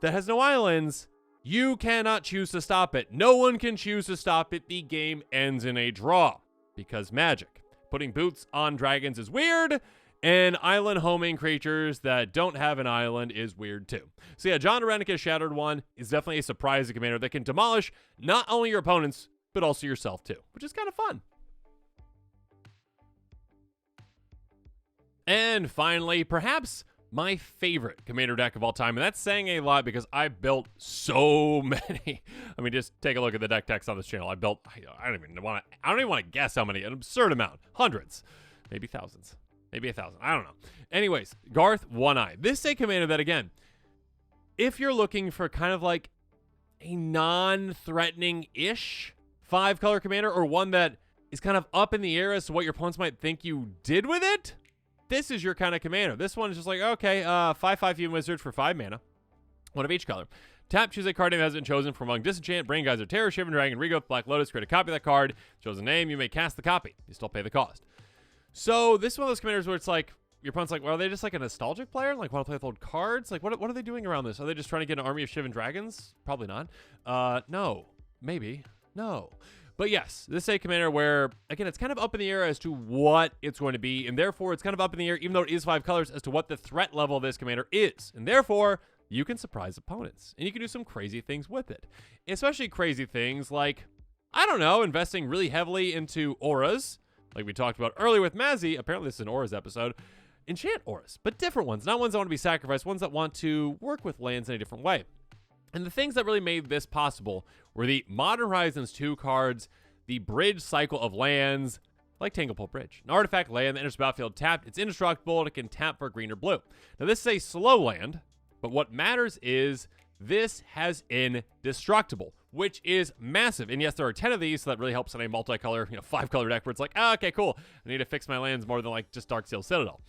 that has no islands, you cannot choose to stop it. No one can choose to stop it. The game ends in a draw because magic. Putting boots on dragons is weird, and island homing creatures that don't have an island is weird too. So yeah, Jon Irenicus Shattered One is definitely a surprising commander that can demolish not only your opponents, but also yourself too, which is kind of fun. And finally, perhaps my favorite commander deck of all time, and that's saying a lot because I built so many. I mean, just take a look at the deck text on this channel. I don't even want to guess how many, an absurd amount, hundreds, maybe thousands. Maybe 1,000. I don't know. Anyways, Garth One-Eye. This is a commander that, again, if you're looking for kind of like a non-threatening-ish 5-color commander or one that is kind of up in the air as to what your opponents might think you did with it, this is your kind of commander. This one is just like, okay, 5/5 human wizard for 5 mana, one of each color. Tap, choose a card name that has been chosen from among Disenchant, Brain Geyser, Terror, Shivering Dragon, Regrowth, Black Lotus. Create a copy of that card. Chosen name, you may cast the copy. You still pay the cost. So this is one of those commanders where it's like, your opponent's like, well, are they just like a nostalgic player? Like, want to play with old cards? Like, what are they doing around this? Are they just trying to get an army of Shivan Dragons? Probably not. No. Maybe. No. But yes, this is a commander where, again, it's kind of up in the air as to what it's going to be, and therefore it's kind of up in the air, even though it is 5 colors, as to what the threat level of this commander is. And therefore, you can surprise opponents, and you can do some crazy things with it. Especially crazy things like, I don't know, investing really heavily into auras, like we talked about earlier with Mazzy. Apparently this is an auras episode. Enchant auras, but different ones. Not ones that want to be sacrificed, ones that want to work with lands in a different way. And the things that really made this possible were the Modern Horizons 2 cards, the bridge cycle of lands, like Tanglepole Bridge. An artifact land that enters the battlefield tapped. It's indestructible, and it can tap for green or blue. Now this is a slow land, but what matters is this has indestructible, which is massive. And yes, there are 10 of these, so that really helps in a multicolor, 5-color deck where it's like, okay, cool. I need to fix my lands more than like just Darksteel Citadel.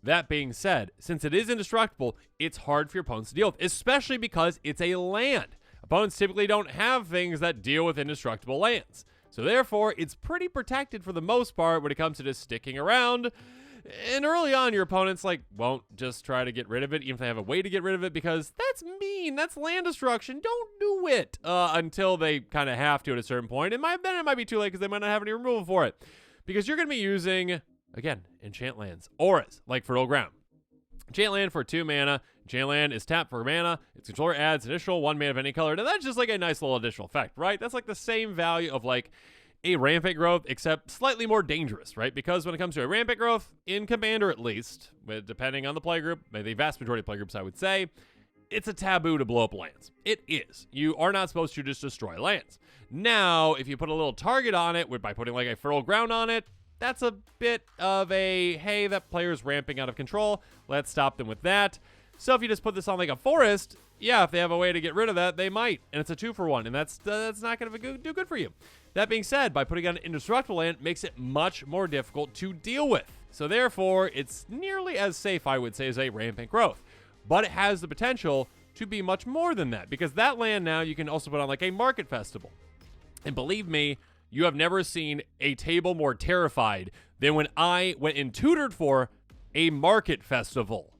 That being said, since it is indestructible, it's hard for your opponents to deal with, especially because it's a land. Opponents typically don't have things that deal with indestructible lands. So therefore, it's pretty protected for the most part when it comes to just sticking around. And early on, your opponents won't just try to get rid of it, even if they have a way to get rid of it, because that's mean. That's land destruction. Don't do it until they kind of have to at a certain point. Then it might be too late because they might not have any removal for it. Because you're going to be using, again, enchant lands, auras, like Fertile Ground. Enchant land for 2 mana. Enchant land is tapped for mana. Its controller adds additional 1 mana of any color. Now that's just like a nice little additional effect, right? That's like the same value of like a rampant growth, except slightly more dangerous, right? Because when it comes to a rampant growth, in Commander at least, depending on the playgroup, the vast majority of playgroups I would say, it's a taboo to blow up lands. It is. You are not supposed to just destroy lands. Now, if you put a little target on it by putting like a Fertile Ground on it, that's a bit of a, hey, that player's ramping out of control. Let's stop them with that. So if you just put this on like a forest, yeah, if they have a way to get rid of that, they might. And it's a 2-for-1, and that's not going to do good for you. That being said, by putting on an indestructible land makes it much more difficult to deal with. So therefore, it's nearly as safe, I would say, as a rampant growth. But it has the potential to be much more than that, because that land now you can also put on like a market festival. And believe me, you have never seen a table more terrified than when I went and tutored for a market festival.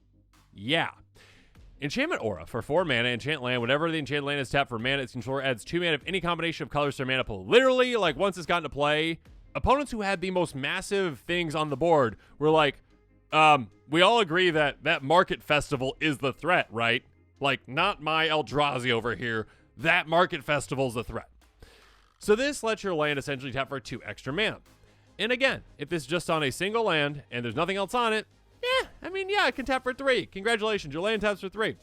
Yeah. Enchantment Aura for 4 mana, enchant land. Whenever the enchanted land is tapped for mana, its controller adds 2 mana of any combination of colors to their mana pool. Literally, like once it's gotten to play, opponents who had the most massive things on the board were like, we all agree that that market festival is the threat, right? Like, not my Eldrazi over here. That market festival's the threat. So this lets your land essentially tap for 2 extra mana. And again, if this is just on a single land and there's nothing else on it, it can tap for 3. Congratulations, your land taps for 3.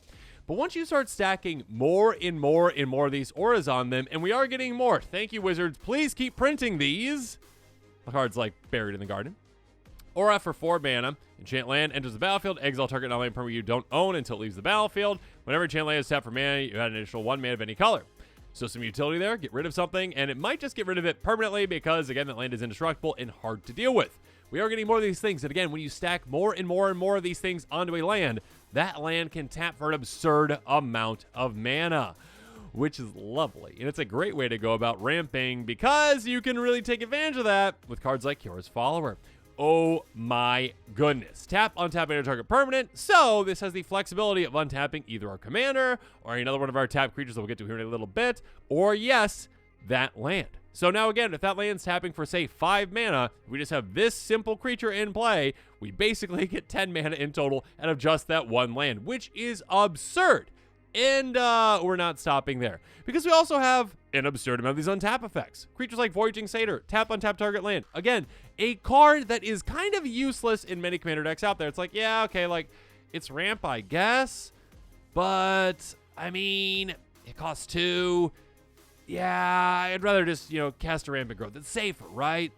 But once you start stacking more and more of these auras on them, and we are getting more, thank you, Wizards, please keep printing these, cards like Buried in the Garden. Aura for 4 mana. Enchant land, enters the battlefield, exile target non-land permanent you don't own until it leaves the battlefield. Whenever enchant land is tapped for mana, you add an additional 1 mana of any color. So some utility there, get rid of something, and it might just get rid of it permanently because, again, that land is indestructible and hard to deal with. We are getting more of these things, and again, when you stack more and more and more of these things onto a land, that land can tap for an absurd amount of mana, which is lovely. And it's a great way to go about ramping because you can really take advantage of that with cards like Kira's Follower. Oh my goodness. Tap, untap any target permanent. So this has the flexibility of untapping either our commander or another one of our tapped creatures that we'll get to here in a little bit, or yes, that land. So now again, if that land's tapping for say 5 mana, if we just have this simple creature in play, we basically get 10 mana in total out of just that one land, which is absurd. And we're not stopping there because we also have an absurd amount of these untap effects. Creatures like Voyaging Satyr, tap, untap target land. Again, a card that is kind of useless in many commander decks out there. It's like, yeah, okay, like it's ramp, I guess, but I mean, it costs 2. Yeah, I'd rather just, cast a rampant growth. It's safer, right?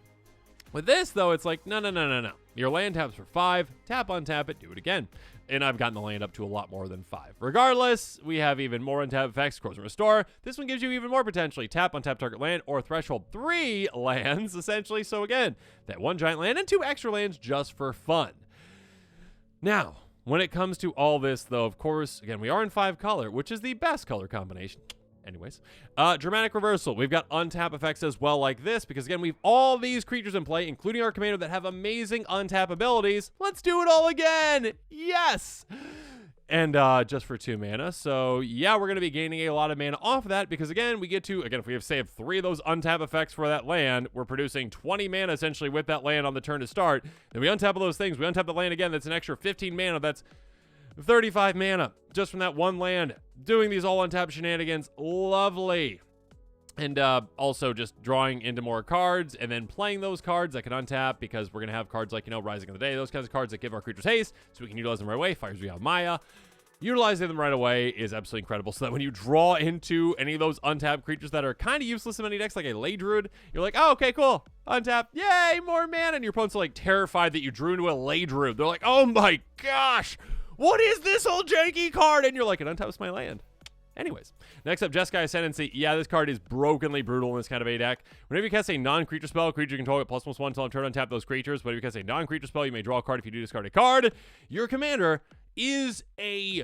With this, though, it's like, no. Your land taps for 5, tap, untap it, do it again. And I've gotten the land up to a lot more than 5. Regardless, we have even more untap effects, Corrosion Restore. This one gives you even more potentially. Tap, untap target land, or threshold 3 lands, essentially. So again, that 1 giant land and 2 extra lands just for fun. Now, when it comes to all this, though, of course, again, we are in 5 color, which is the best color combination. Anyways, dramatic reversal. We've got untap effects as well like this because, again, we've all these creatures in play, including our commander, that have amazing untap abilities. Let's do it all again. Yes. And just for 2 mana. So, yeah, we're going to be gaining a lot of mana off of that because, again, we get to, again, if we have, say, 3 of those untap effects for that land, we're producing 20 mana essentially with that land on the turn to start. Then we untap all those things. We untap the land again. That's an extra 15 mana. That's 35 mana just from that one land. Doing these all untap shenanigans, lovely. And also just drawing into more cards and then playing those cards that can untap because we're going to have cards like, Rising of the Day, those kinds of cards that give our creatures haste so we can utilize them right away. Fires We Have Maya. Utilizing them right away is absolutely incredible so that when you draw into any of those untapped creatures that are kind of useless in many decks, like a Ley Druid, you're like, oh, okay, cool. Untap. Yay, more mana. And your opponents are like terrified that you drew into a Ley Druid. They're like, oh my gosh. What is this old janky card? And you're like, it untaps my land. Anyways, next up, Jeskai Ascendancy. Yeah, this card is brokenly brutal in this kind of a deck. Whenever you cast a non-creature spell, creature you control it +1/+1 until turn untap those creatures. Whenever you cast a non-creature spell, you may draw a card. If you do discard a card, your commander is a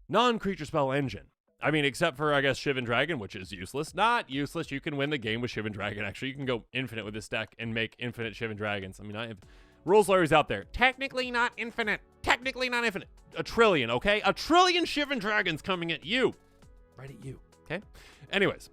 non-creature spell engine. I mean, except for, I guess, Shivan Dragon, which is useless. Not useless. You can win the game with Shivan Dragon. Actually, you can go infinite with this deck and make infinite Shivan Dragons. I mean, I have rules lawyers out there. Technically not infinite. Technically not infinite. A trillion, okay? A trillion Shivan Dragons coming at you. Right at you, okay? Anyways,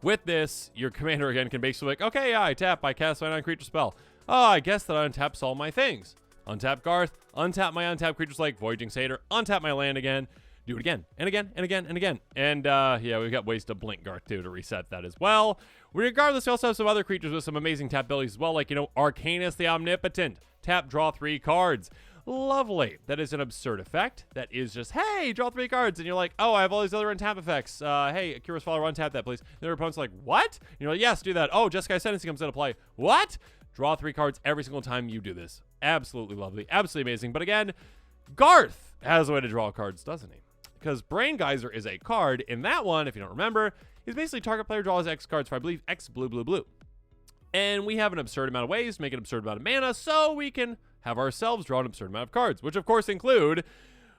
with this, your commander, again, can basically like, okay, yeah, I tap, I cast my non-creature spell. Oh, I guess that untaps all my things. Untap Garth, untap my untapped creatures like Voyaging Satyr, untap my land again, do it again, and again, and again, and again. And, yeah, we've got ways to blink Garth, too, to reset that as well. Regardless, we also have some other creatures with some amazing tap abilities as well, like, Arcanus the Omnipotent. Tap, draw 3 cards. Lovely. That is an absurd effect. That is just, hey, draw 3 cards. And you're like, oh, I have all these other untap effects. Hey, Kira's Follower, untap that, please. And your opponent's like, what? And you're like, yes, do that. Oh, Jeskai Ascendancy comes into play. What? Draw 3 cards every single time you do this. Absolutely lovely. Absolutely amazing. But again, Garth has a way to draw cards, doesn't he? Because Brain Geyser is a card. In that one, if you don't remember, is basically target player draws X cards for, I believe, X blue, blue, blue. And we have an absurd amount of ways to make an absurd amount of mana, so we can have ourselves draw an absurd amount of cards, which of course include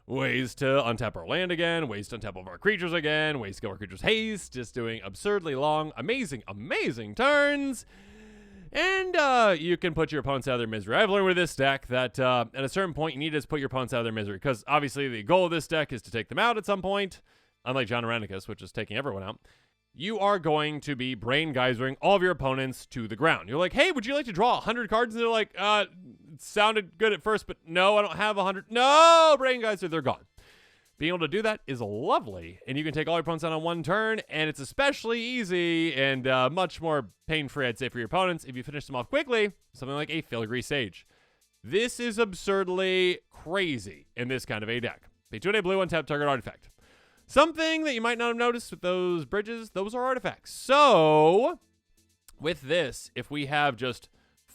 ways to untap our land again, ways to untap all of our creatures again, ways to give our creatures haste, just doing absurdly long, amazing, amazing turns. And you can put your opponents out of their misery. I've learned with this deck that at a certain point you need to just put your opponents out of their misery, because obviously the goal of this deck is to take them out at some point, unlike Jon Irenicus, which is taking everyone out. You are going to be Brain Geysering all of your opponents to the ground. You're like, hey, would you like to draw 100 cards? And they're like, it sounded good at first, but no, I don't have 100. No, Brain Geyser, they're gone. Being able to do that is lovely, and you can take all your opponents out on one turn, and it's especially easy and much more pain-free, I'd say, for your opponents if you finish them off quickly, something like a Filigree Sage. This is absurdly crazy in this kind of a deck. Pay 2 and a blue, untap target artifact. Something that you might not have noticed with those bridges, those are artifacts. So, with this, if we have just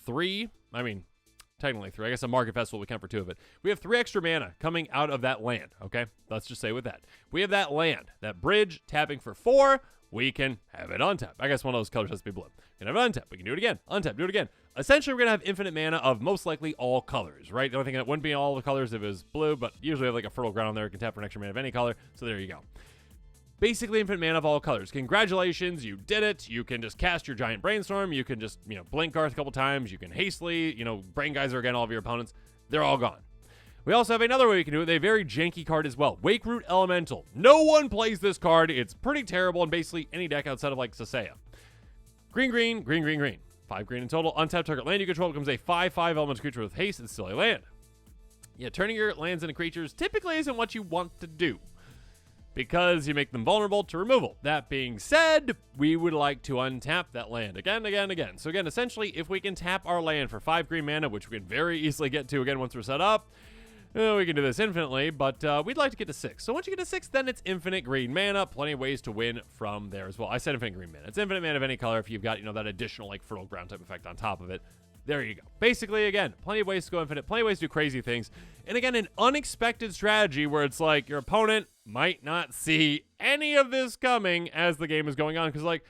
3. I mean, technically 3. I guess a Market Festival would count for 2 of it. We have 3 extra mana coming out of that land, okay? Let's just say with that. We have that land, that bridge, tapping for 4. We can have it untap. I guess one of those colors has to be blue. We can have it untap. We can do it again. Untap, do it again. Essentially, we're going to have infinite mana of most likely all colors, right? The only thing that wouldn't be all the colors if it was blue, but usually we have like a fertile ground on there. You can tap for an extra mana of any color. So there you go. Basically, infinite mana of all colors. Congratulations, you did it. You can just cast your giant brainstorm. You can just, blink Garth a couple times. You can hastily, brain geyser again all of your opponents. They're all gone. We also have another way we can do it. They have a very janky card as well. Wake Root Elemental. No one plays this card. It's pretty terrible in basically any deck outside of like Sasaya. Green, green, green, green, green. 5 green in total. Untapped target land you control becomes a 5/5 elemental creature with haste. It's still a land. Yeah, turning your lands into creatures typically isn't what you want to do, because you make them vulnerable to removal. That being said, we would like to untap that land again, again, again. So again, essentially, if we can tap our land for 5 green mana, which we can very easily get to again once we're set up, we can do this infinitely, but we'd like to get to 6. So once you get to 6, then it's infinite green mana. Plenty of ways to win from there as well. I said infinite green mana. It's infinite mana of any color if you've got, that additional like fertile ground type effect on top of it. There you go. Basically, again, plenty of ways to go infinite, plenty of ways to do crazy things. And again, an unexpected strategy where it's like your opponent might not see any of this coming as the game is going on. Because like,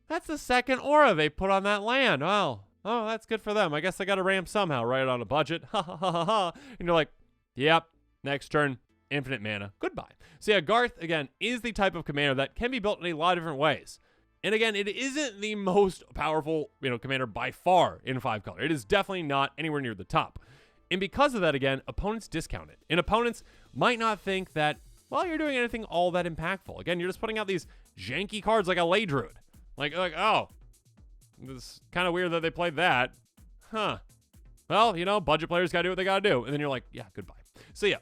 that's the second aura they put on that land. Well, oh, that's good for them. I guess I got to ramp somehow, right on a budget. Ha, ha, ha, ha, ha. And you're like, yep, next turn, infinite mana. Goodbye. So yeah, Garth, again, is the type of commander that can be built in a lot of different ways. And again, it isn't the most powerful, commander by far in 5 color. It is definitely not anywhere near the top. And because of that, again, opponents discount it. And opponents might not think that, well, you're doing anything all that impactful. Again, you're just putting out these janky cards like a Ley Druid. Like, oh, it's kind of weird that they played that. Huh. Well, budget players got to do what they got to do. And then you're like, yeah, goodbye. So yeah,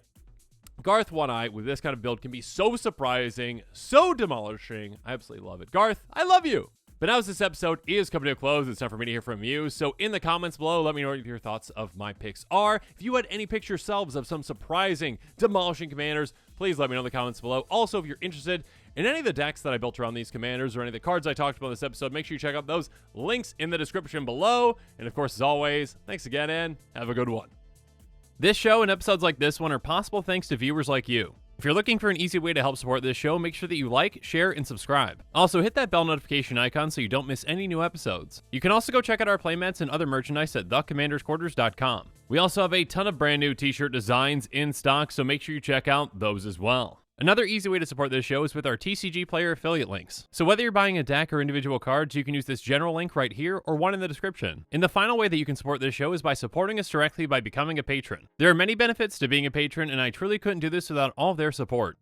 Garth One-Eye with this kind of build can be so surprising, so demolishing. I absolutely love it. Garth, I love you. But now as this episode is coming to a close, it's time for me to hear from you. So in the comments below, let me know what your thoughts of my picks are. If you had any picks yourselves of some surprising, demolishing commanders, please let me know in the comments below. Also, if you're interested in any of the decks that I built around these commanders or any of the cards I talked about in this episode, make sure you check out those links in the description below. And of course, as always, thanks again and have a good one. This show and episodes like this one are possible thanks to viewers like you. If you're looking for an easy way to help support this show, make sure that you like, share, and subscribe. Also, hit that bell notification icon so you don't miss any new episodes. You can also go check out our playmats and other merchandise at thecommandersquarters.com. We also have a ton of brand new t-shirt designs in stock, so make sure you check out those as well. Another easy way to support this show is with our TCG Player affiliate links. So whether you're buying a deck or individual cards, you can use this general link right here or one in the description. And the final way that you can support this show is by supporting us directly by becoming a patron. There are many benefits to being a patron, and I truly couldn't do this without all of their support.